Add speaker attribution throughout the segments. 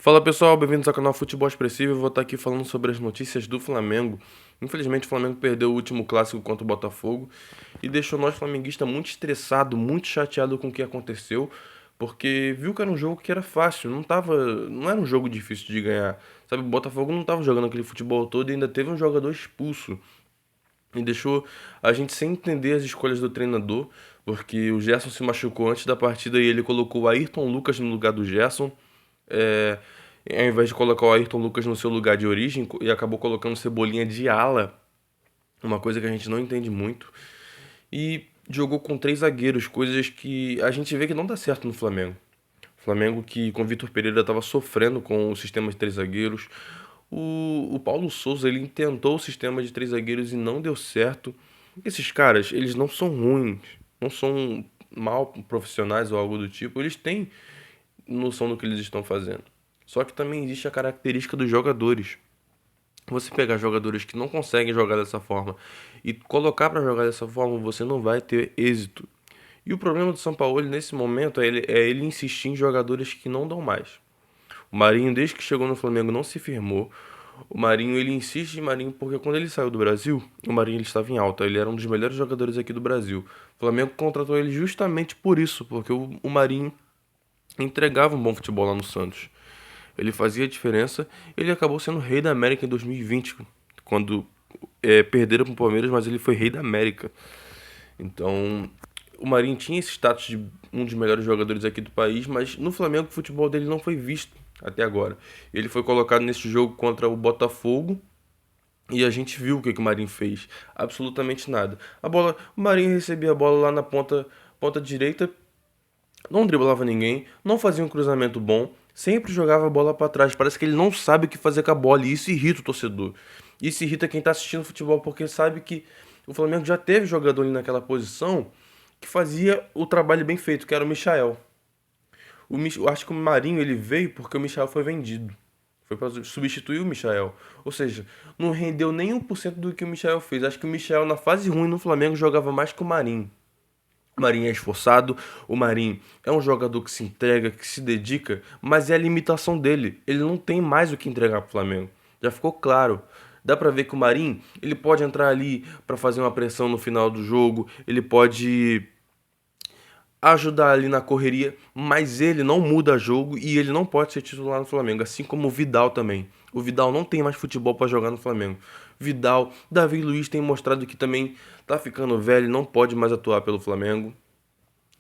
Speaker 1: Fala pessoal, bem-vindos ao canal Futebol Expressivo. Eu vou estar aqui falando sobre as notícias do Flamengo. Infelizmente, o Flamengo perdeu o último clássico contra o Botafogo e deixou nós flamenguistas muito estressado, muito chateado com o que aconteceu, porque viu que era um jogo que era fácil, não era um jogo difícil de ganhar. Sabe, o Botafogo não estava jogando aquele futebol todo e ainda teve um jogador expulso e deixou a gente sem entender as escolhas do treinador, porque o Gerson se machucou antes da partida e ele colocou o Ayrton Lucas no lugar do Gerson. É, Ao invés de colocar o Ayrton Lucas no seu lugar de origem, e acabou colocando Cebolinha de ala, uma coisa que a gente não entende muito. E jogou com três zagueiros, coisas que a gente vê que não dá certo no Flamengo. Flamengo que com o Vitor Pereira estava sofrendo com o sistema de três zagueiros. O Paulo Souza ele tentou o sistema de três zagueiros e não deu certo. Esses caras, eles não são ruins, não são mal profissionais ou algo do tipo. Eles têm noção do que eles estão fazendo. Só que também existe a característica dos jogadores. Você pegar jogadores que não conseguem jogar dessa forma e colocar para jogar dessa forma, você não vai ter êxito. E o problema do São Paulo nesse momento é ele insistir em jogadores que não dão mais. O Marinho, desde que chegou no Flamengo, não se firmou. O Marinho, ele insiste em Marinho porque quando ele saiu do Brasil, o Marinho ele estava em alta. Ele era um dos melhores jogadores aqui do Brasil. O Flamengo contratou ele justamente por isso, porque o Marinho entregava um bom futebol lá no Santos. Ele fazia diferença. Ele acabou sendo rei da América em 2020, quando perderam para o Palmeiras, mas ele foi rei da América. Então, o Marinho tinha esse status de um dos melhores jogadores aqui do país, mas no Flamengo o futebol dele não foi visto até agora. Ele foi colocado nesse jogo contra o Botafogo e a gente viu o que o Marinho fez. Absolutamente nada. O Marinho recebia a bola lá na ponta direita, não driblava ninguém, não fazia um cruzamento bom, sempre jogava a bola pra trás. Parece que ele não sabe o que fazer com a bola e isso irrita o torcedor. Isso irrita quem tá assistindo futebol porque sabe que o Flamengo já teve jogador ali naquela posição que fazia o trabalho bem feito, que era o Michael. Eu acho que o Marinho ele veio porque o Michael foi vendido. Foi para substituir o Michael. Ou seja, não rendeu nem 1% do que o Michael fez. Acho que o Michael na fase ruim no Flamengo jogava mais que o Marinho. O Marinho é esforçado, o Marinho é um jogador que se entrega, que se dedica, mas é a limitação dele. Ele não tem mais o que entregar pro Flamengo. Já ficou claro. Dá pra ver que o Marinho, ele pode entrar ali pra fazer uma pressão no final do jogo, ele pode ajudar ali na correria, mas ele não muda jogo e ele não pode ser titular no Flamengo, assim como o Vidal também. O Vidal não tem mais futebol para jogar no Flamengo. Vidal, Davi Luiz tem mostrado que também tá ficando velho, não pode mais atuar pelo Flamengo.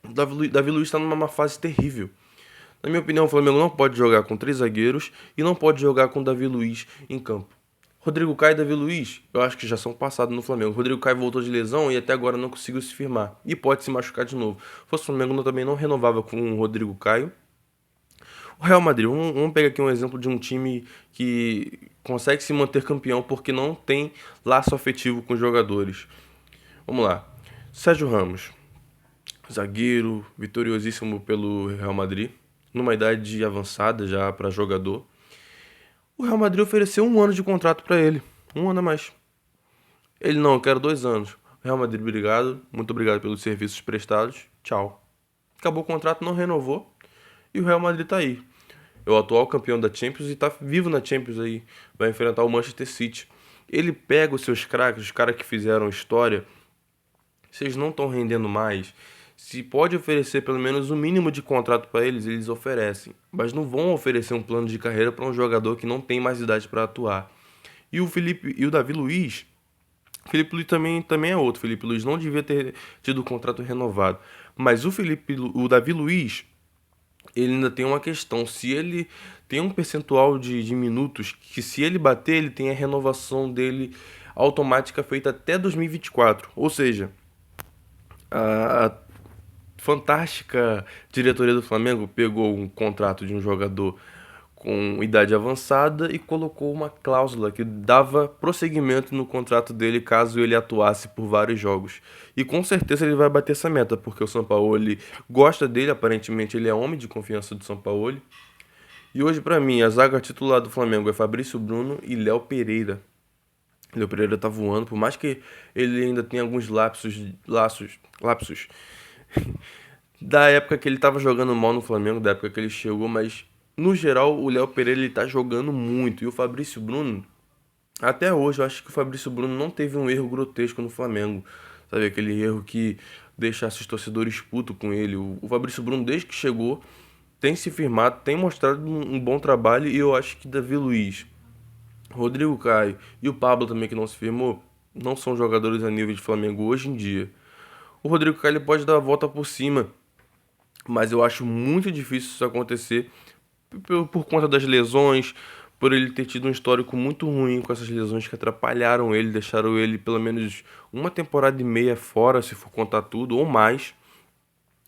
Speaker 1: Davi Luiz está numa fase terrível. Na minha opinião, o Flamengo não pode jogar com três zagueiros e não pode jogar com Davi Luiz em campo. Rodrigo Caio e Davi Luiz, eu acho que já são passados no Flamengo. Rodrigo Caio voltou de lesão e até agora não conseguiu se firmar. E pode se machucar de novo. Se fosse o Flamengo, eu também não renovava com o Rodrigo Caio. O Real Madrid, vamos pegar aqui um exemplo de um time que consegue se manter campeão porque não tem laço afetivo com os jogadores. Vamos lá. Sérgio Ramos, zagueiro, vitoriosíssimo pelo Real Madrid, numa idade avançada já para jogador. O Real Madrid ofereceu um ano de contrato para ele, um ano a mais. Ele não, eu quero 2 anos. Real Madrid, obrigado, muito obrigado pelos serviços prestados, tchau. Acabou o contrato, não renovou e o Real Madrid tá aí. É o atual campeão da Champions e tá vivo na Champions aí. Vai enfrentar o Manchester City. Ele pega os seus craques, os caras que fizeram história. Vocês não estão rendendo mais. Se pode oferecer pelo menos o mínimo de contrato para eles, eles oferecem. Mas não vão oferecer um plano de carreira para um jogador que não tem mais idade para atuar. E o Felipe e o Davi Luiz. Felipe Luiz também é outro. Felipe Luiz não devia ter tido o contrato renovado. Mas o Davi Luiz, ele ainda tem uma questão. Se ele tem um percentual de minutos que se ele bater, ele tem a renovação dele automática feita até 2024. Ou seja, a fantástica diretoria do Flamengo pegou um contrato de um jogador com idade avançada e colocou uma cláusula que dava prosseguimento no contrato dele caso ele atuasse por vários jogos. E com certeza ele vai bater essa meta, porque o Sampaoli gosta dele, aparentemente ele é homem de confiança do Sampaoli. E hoje, pra mim, a zaga titular do Flamengo é Fabrício Bruno e Léo Pereira. Léo Pereira tá voando, por mais que ele ainda tenha alguns lapsos da época que ele tava jogando mal no Flamengo, da época que ele chegou, mas no geral, o Léo Pereira ele tá jogando muito. E o Fabrício Bruno, até hoje, eu acho que o Fabrício Bruno não teve um erro grotesco no Flamengo. Sabe, aquele erro que deixasse os torcedores putos com ele. O Fabrício Bruno, desde que chegou, tem se firmado, tem mostrado um bom trabalho. E eu acho que Davi Luiz, Rodrigo Caio e o Pablo também, que não se firmou, não são jogadores a nível de Flamengo hoje em dia. O Rodrigo Caio ele pode dar a volta por cima, mas eu acho muito difícil isso acontecer por conta das lesões, por ele ter tido um histórico muito ruim com essas lesões que atrapalharam ele, deixaram ele pelo menos uma temporada e meia fora, se for contar tudo, ou mais,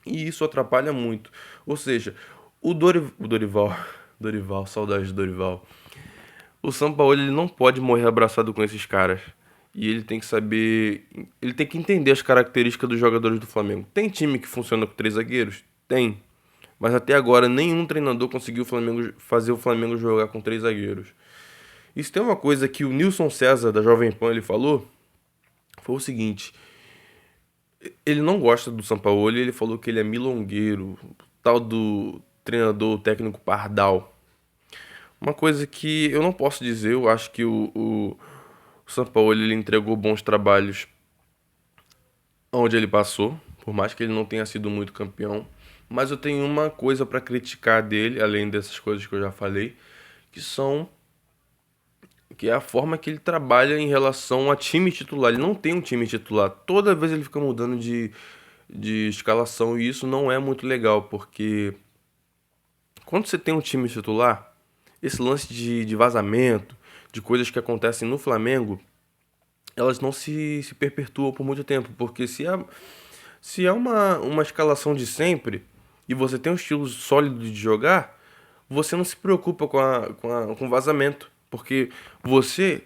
Speaker 1: e isso atrapalha muito. Ou seja, o Dorival, Dorival, saudades do Dorival. O Sampaoli ele não pode morrer abraçado com esses caras. E ele tem que saber, ele tem que entender as características dos jogadores do Flamengo. Tem time que funciona com três zagueiros? Tem. Mas até agora nenhum treinador conseguiu fazer o Flamengo jogar com três zagueiros. Isso tem uma coisa que o Nilson César da Jovem Pan ele falou, foi o seguinte: ele não gosta do Sampaoli, ele falou que ele é milongueiro, tal do treinador técnico Pardal. Uma coisa que eu não posso dizer, eu acho que o Sampaoli ele entregou bons trabalhos onde ele passou, por mais que ele não tenha sido muito campeão. Mas eu tenho uma coisa para criticar dele, além dessas coisas que eu já falei, que são que é a forma que ele trabalha em relação a time titular. Ele não tem um time titular. Toda vez ele fica mudando de escalação e isso não é muito legal, porque quando você tem um time titular, esse lance de vazamento, de coisas que acontecem no Flamengo, elas não se perpetuam por muito tempo, porque se é uma escalação de sempre e você tem um estilo sólido de jogar, você não se preocupa com vazamento, porque você,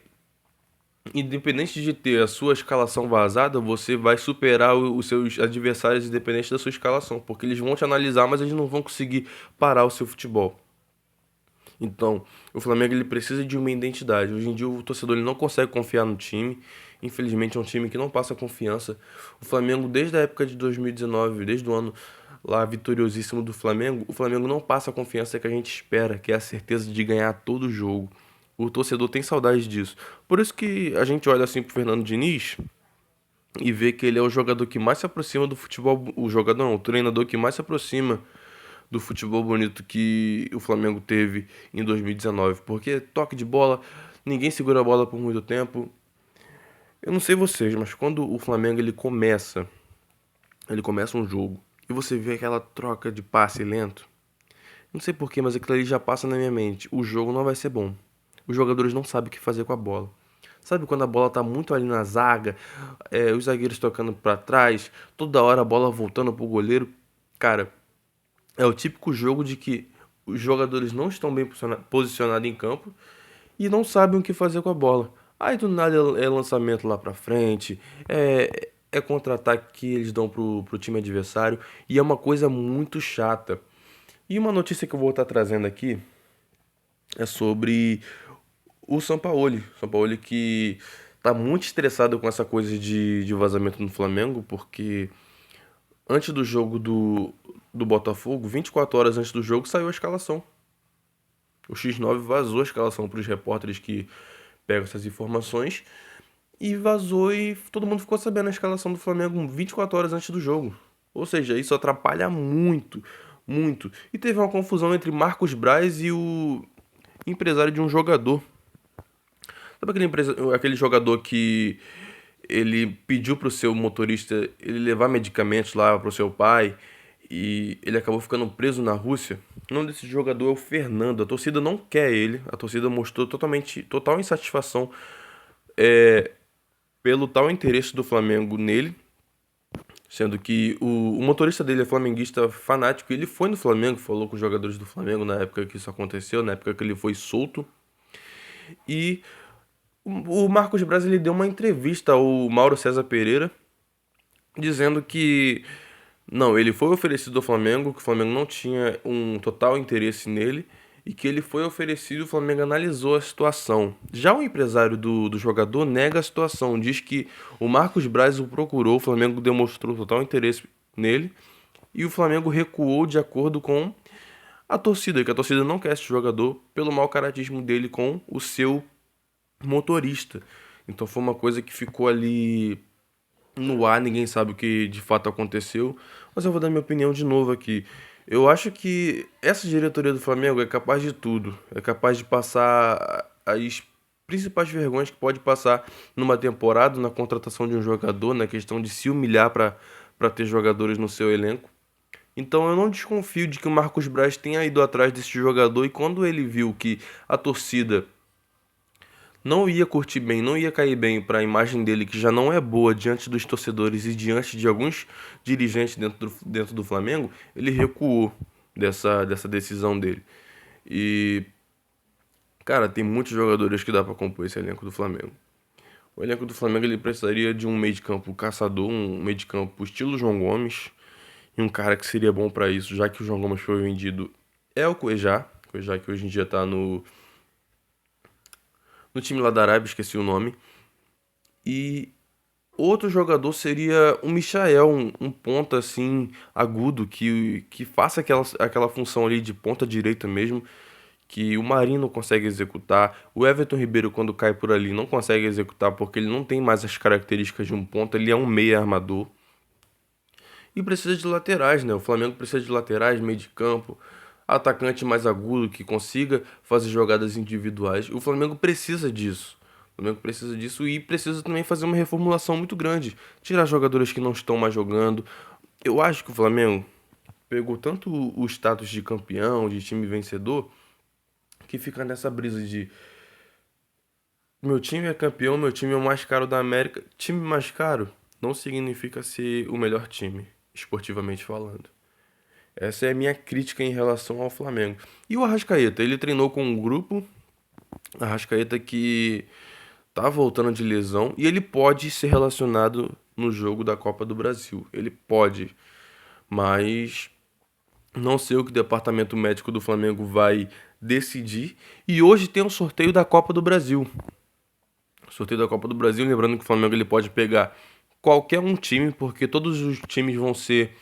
Speaker 1: independente de ter a sua escalação vazada, você vai superar os seus adversários independente da sua escalação, porque eles vão te analisar, mas eles não vão conseguir parar o seu futebol. Então, o Flamengo ele precisa de uma identidade. Hoje em dia o torcedor ele não consegue confiar no time. Infelizmente é um time que não passa confiança. O Flamengo desde a época de 2019, desde o ano lá vitoriosíssimo do Flamengo, o Flamengo não passa a confiança que a gente espera, que é a certeza de ganhar todo jogo. O torcedor tem saudade disso. Por isso que a gente olha assim pro Fernando Diniz e vê que ele é o jogador que mais se aproxima do futebol, o jogador não, o treinador que mais se aproxima do futebol bonito que o Flamengo teve em 2019, porque toque de bola, ninguém segura a bola por muito tempo. Eu não sei vocês, mas quando o Flamengo ele começa um jogo e você vê aquela troca de passe lento, não sei porquê, mas aquilo ali já passa na minha mente. O jogo não vai ser bom. Os jogadores não sabem o que fazer com a bola. Sabe quando a bola tá muito ali na zaga, os zagueiros tocando pra trás, toda hora a bola voltando pro goleiro? Cara, é o típico jogo de que os jogadores não estão bem posicionados em campo e não sabem o que fazer com a bola. Aí do nada é lançamento lá pra frente, é contra-ataque que eles dão pro time adversário e é uma coisa muito chata. E uma notícia que eu vou estar trazendo aqui é sobre o Sampaoli. Sampaoli que tá muito estressado com essa coisa de vazamento no Flamengo, porque antes do jogo do Botafogo, 24 horas antes do jogo, saiu a escalação. O X9 vazou a escalação para os repórteres que pegam essas informações e vazou e todo mundo ficou sabendo a escalação do Flamengo 24 horas antes do jogo. Ou seja, isso atrapalha muito, muito. E teve uma confusão entre Marcos Braz e o empresário de um jogador. Sabe aquele jogador que ele pediu pro seu motorista ele levar medicamentos lá pro seu pai e ele acabou ficando preso na Rússia? O nome desse jogador é o Fernando. A torcida não quer ele. A torcida mostrou total insatisfação pelo tal interesse do Flamengo nele, sendo que o motorista dele é flamenguista fanático. Ele foi no Flamengo, falou com os jogadores do Flamengo na época que isso aconteceu, na época que ele foi solto. E o Marcos Braz ele deu uma entrevista ao Mauro César Pereira dizendo que não, ele foi oferecido ao Flamengo, que o Flamengo não tinha um total interesse nele e que ele foi oferecido e o Flamengo analisou a situação. Já o empresário do jogador nega a situação, diz que o Marcos Braz o procurou, o Flamengo demonstrou total interesse nele e o Flamengo recuou de acordo com a torcida, que a torcida não quer esse jogador pelo mau caratismo dele com o seu motorista. Então foi uma coisa que ficou ali no ar, ninguém sabe o que de fato aconteceu, mas eu vou dar minha opinião de novo aqui. Eu acho que essa diretoria do Flamengo é capaz de tudo, é capaz de passar as principais vergonhas que pode passar numa temporada, na contratação de um jogador, na questão de se humilhar para ter jogadores no seu elenco. Então eu não desconfio de que o Marcos Braz tenha ido atrás desse jogador e quando ele viu que a torcida não ia curtir bem, não ia cair bem para a imagem dele, que já não é boa diante dos torcedores e diante de alguns dirigentes dentro do Flamengo, ele recuou dessa decisão dele. E, cara, tem muitos jogadores que dá para compor esse elenco do Flamengo. O elenco do Flamengo ele precisaria de um meio de campo caçador, um meio de campo estilo João Gomes, e um cara que seria bom para isso, já que o João Gomes foi vendido, é o Cuejá que hoje em dia tá no time lá da Arábia, esqueci o nome. E outro jogador seria o Michael, um ponta assim, agudo, que faça aquela função ali de ponta direita mesmo, que o Marinho não consegue executar. O Everton Ribeiro, quando cai por ali, não consegue executar porque ele não tem mais as características de um ponta, ele é um meia armador. E precisa de laterais, né? O Flamengo precisa de laterais, meio de campo, atacante mais agudo que consiga fazer jogadas individuais. O Flamengo precisa disso. O Flamengo precisa disso e precisa também fazer uma reformulação muito grande. Tirar jogadores que não estão mais jogando. Eu acho que o Flamengo pegou tanto o status de campeão, de time vencedor, que fica nessa brisa de meu time é campeão, meu time é o mais caro da América. Time mais caro não significa ser o melhor time, esportivamente falando. Essa é a minha crítica em relação ao Flamengo. E o Arrascaeta, ele treinou com um grupo, Arrascaeta que tá voltando de lesão e ele pode ser relacionado no jogo da Copa do Brasil. Ele pode, mas não sei o que o departamento médico do Flamengo vai decidir. E hoje tem um sorteio da Copa do Brasil. Sorteio da Copa do Brasil, lembrando que o Flamengo ele pode pegar qualquer um time, porque todos os times vão ser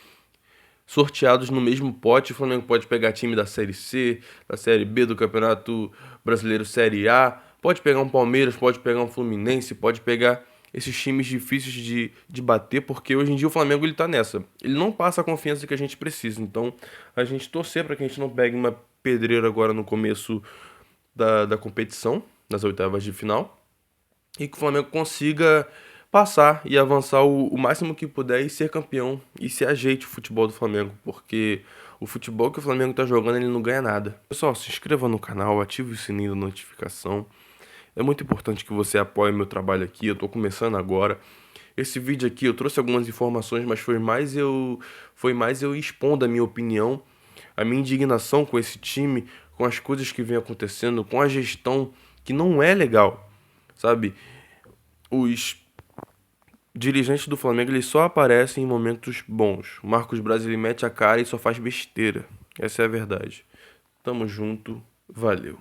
Speaker 1: sorteados no mesmo pote. O Flamengo pode pegar time da Série C, da Série B do Campeonato Brasileiro Série A, pode pegar um Palmeiras, pode pegar um Fluminense, pode pegar esses times difíceis de bater, porque hoje em dia o Flamengo ele tá nessa. Ele não passa a confiança que a gente precisa. Então, a gente torcer para que a gente não pegue uma pedreira agora no começo da competição, nas oitavas de final, e que o Flamengo consiga passar e avançar o máximo que puder e ser campeão e se ajeite o futebol do Flamengo, porque o futebol que o Flamengo tá jogando ele não ganha nada. Pessoal, se inscreva no canal, ative o sininho da notificação. É muito importante que você apoie meu trabalho aqui, eu tô começando agora. Esse vídeo aqui eu trouxe algumas informações, mas foi mais eu expondo a minha opinião, a minha indignação com esse time, com as coisas que vem acontecendo, com a gestão que não é legal, sabe? Os dirigentes do Flamengo eles só aparecem em momentos bons. O Marcos Braz ele mete a cara e só faz besteira. Essa é a verdade. Tamo junto, valeu.